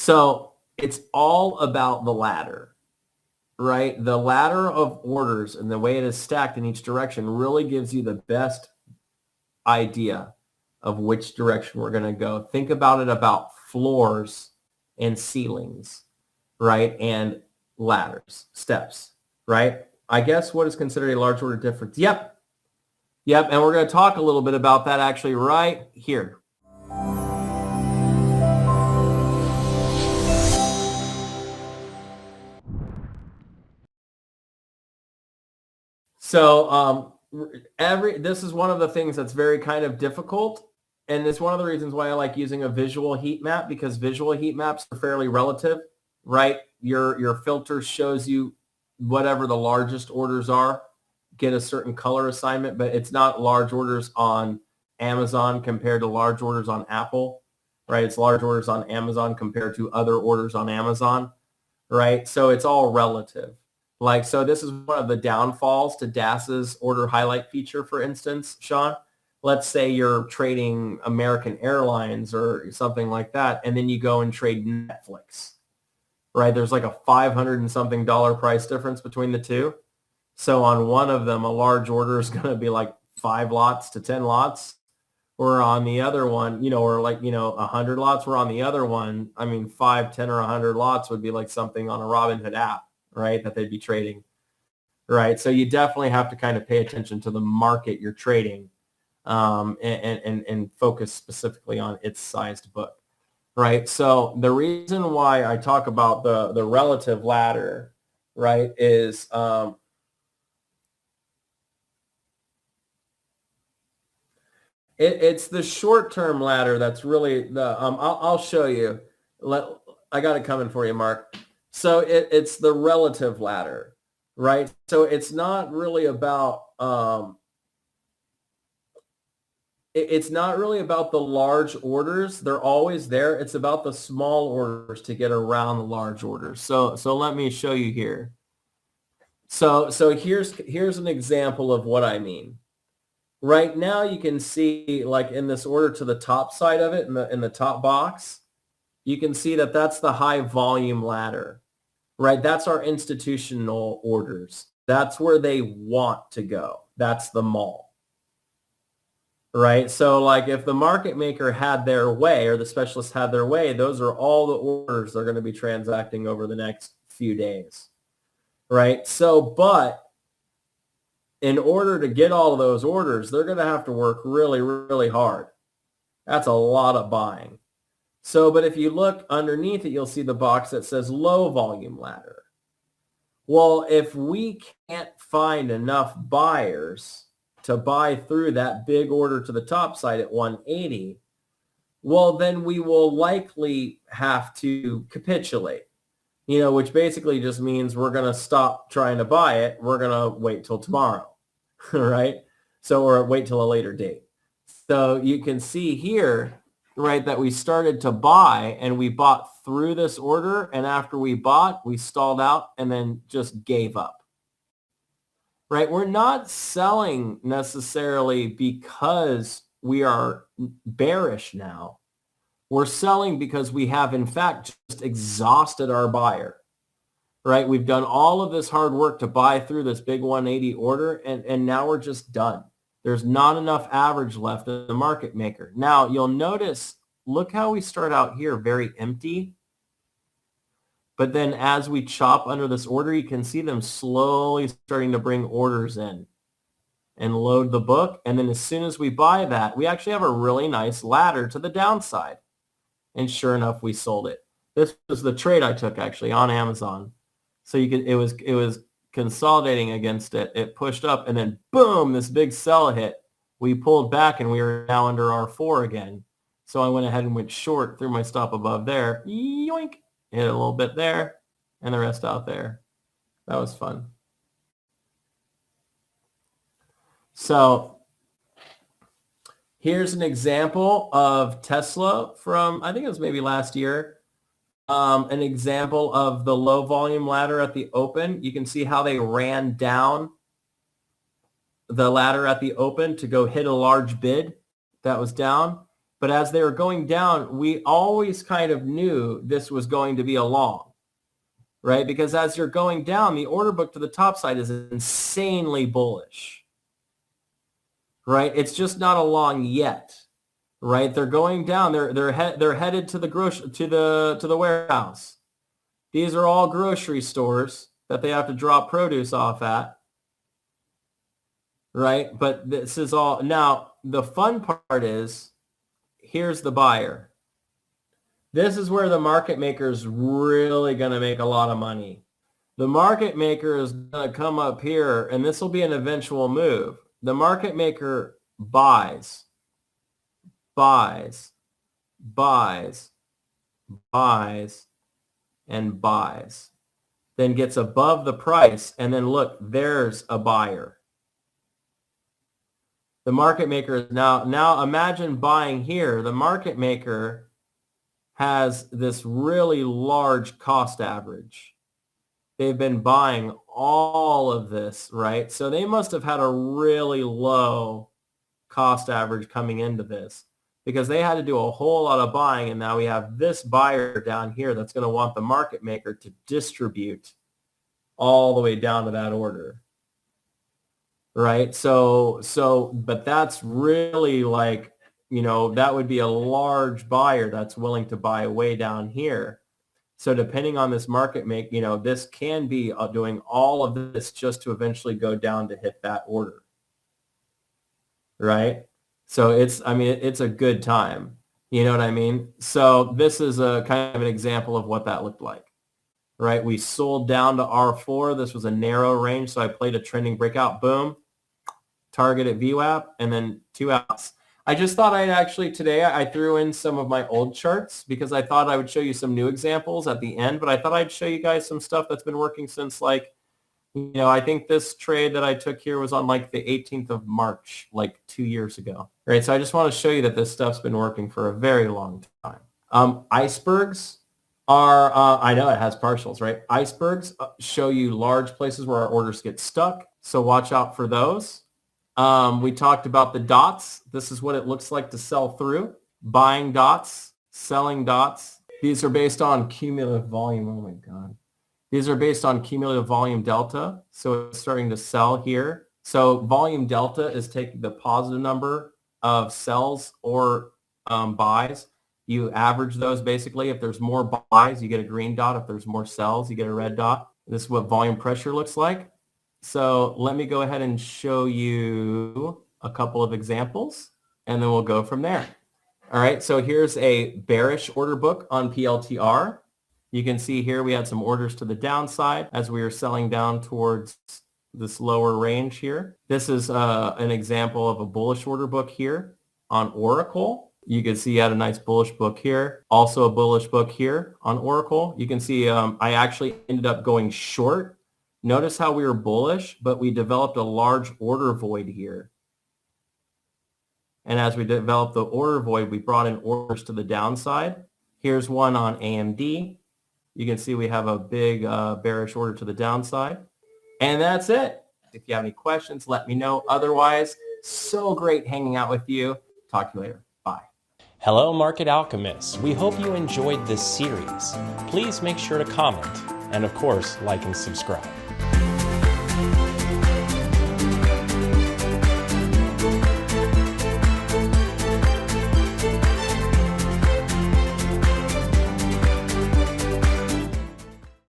So it's all about the ladder, right? The ladder of orders and the way it is stacked in each direction really gives you the best idea of which direction we're going to go. Think about it about floors and ceilings, right? And ladders, steps, right? I guess what is considered a large order difference. Yep. And we're going to talk a little bit about that actually right here. So this is one of the things that's very kind of difficult. And it's one of the reasons why I like using a visual heat map, because visual heat maps are fairly relative, right? Your filter shows you whatever the largest orders are, get a certain color assignment, but it's not large orders on Amazon compared to large orders on Apple, right? It's large orders on Amazon compared to other orders on Amazon, right? So it's all relative. Like, so this is one of the downfalls to DAS's order highlight feature, for instance, Sean. Let's say you're trading American Airlines or something like that, and then you go and trade Netflix, right? There's like a $500 and something price difference between the two. So on one of them, a large order is going to be like 5 lots to 10 lots. Or on the other one, or like, 100 lots. Where on the other one, 5, 10, or 100 lots would be like something on a Robinhood app, right, that they'd be trading, right? So you definitely have to kind of pay attention to the market you're trading, and focus specifically on its sized book, right? So the reason why I talk about the relative ladder, right, is it's the short-term ladder that's really the I'll show you. I got it coming for you, Mark. So it's the relative ladder, right? So it's not really about it's not really about the large orders. They're always there. It's about the small orders to get around the large orders. So let me show you here. So here's an example of what I mean. Right now you can see, like, in this order to the top side of it, in the top box, you can see that that's the high volume ladder, right? That's our institutional orders. That's where they want to go. That's the mall, right? So like if the market maker had their way, or the specialist had their way, those are all the orders they're going to be transacting over the next few days, right? So, but in order to get all of those orders, they're going to have to work really, really hard. That's a lot of buying. So, but if you look underneath it, you'll see the box that says low volume ladder. Well, if we can't find enough buyers to buy through that big order to the top side at 180, well, then we will likely have to capitulate, which basically just means we're going to stop trying to buy it. We're going to wait till tomorrow, right? So, or wait till a later date. So you can see here, right, that we started to buy and we bought through this order. And after we bought, we stalled out and then just gave up, right? We're not selling necessarily because we are bearish now. We're selling because we have, in fact, just exhausted our buyer, right? We've done all of this hard work to buy through this big 180 order, and now we're just done. There's not enough average left in the market maker. Now, you'll notice, look how we start out here, very empty. But then as we chop under this order, you can see them slowly starting to bring orders in and load the book. And then as soon as we buy that, we actually have a really nice ladder to the downside. And sure enough, we sold it. This was the trade I took actually on Amazon. So you could, it was consolidating against it. It pushed up and then boom, this big sell hit. We pulled back and we were now under R4 again. So I went ahead and went short through my stop above there. Yoink. Hit a little bit there and the rest out there. That was fun. So here's an example of Tesla from, I think it was maybe last year. An example of the low volume ladder at the open. You can see how they ran down the ladder at the open to go hit a large bid that was down. But as they were going down, we always kind of knew this was going to be a long, right? Because as you're going down, the order book to the top side is insanely bullish, right? It's just not a long yet, right? They're going down. They're headed to the warehouse. These are all grocery stores that they have to drop produce off at, right? But this is all. Now, the fun part is, here's the buyer. This is where the market maker is really going to make a lot of money. The market maker is going to come up here, and this will be an eventual move. The market maker buys, buys, buys, buys, and buys. Then gets above the price, and then look, there's a buyer. The market maker is now imagine buying here. The market maker has this really large cost average. They've been buying all of this, right? So they must have had a really low cost average coming into this, because they had to do a whole lot of buying. And now we have this buyer down here that's going to want the market maker to distribute all the way down to that order, right? But that's really like, that would be a large buyer that's willing to buy way down here. So depending on this market this can be doing all of this just to eventually go down to hit that order, right? So it's a good time. You know what I mean? So this is a kind of an example of what that looked like, right? We sold down to R4. This was a narrow range. So I played a trending breakout, boom, target at VWAP, and then 2 outs. I just thought today I threw in some of my old charts because I thought I would show you some new examples at the end, but I thought I'd show you guys some stuff that's been working since I think this trade that I took here was on like the 18th of March, like 2 years ago. Right. So I just want to show you that this stuff's been working for a very long time. Icebergs are, I know it has partials, right? Icebergs show you large places where our orders get stuck. So watch out for those. We talked about the dots. This is what it looks like to sell through. Buying dots, selling dots. These are based on cumulative volume. Oh my God. These are based on cumulative volume delta. So it's starting to sell here. So volume delta is taking the positive number of sells or buys. You average those basically. If there's more buys, you get a green dot. If there's more sells, you get a red dot. This is what volume pressure looks like. So let me go ahead and show you a couple of examples, and then we'll go from there. All right, so here's a bearish order book on PLTR. You can see here we had some orders to the downside as we were selling down towards this lower range here. This is an example of a bullish order book here on Oracle. You can see you had a nice bullish book here. Also a bullish book here on Oracle. You can see I actually ended up going short. Notice how we were bullish, but we developed a large order void here. And as we developed the order void, we brought in orders to the downside. Here's one on AMD. You can see we have a big bearish order to the downside. And that's it. If you have any questions, let me know. Otherwise, so great hanging out with you. Talk to you later. Bye. Hello, Market Alchemists. We hope you enjoyed this series. Please make sure to comment and, of course, like and subscribe.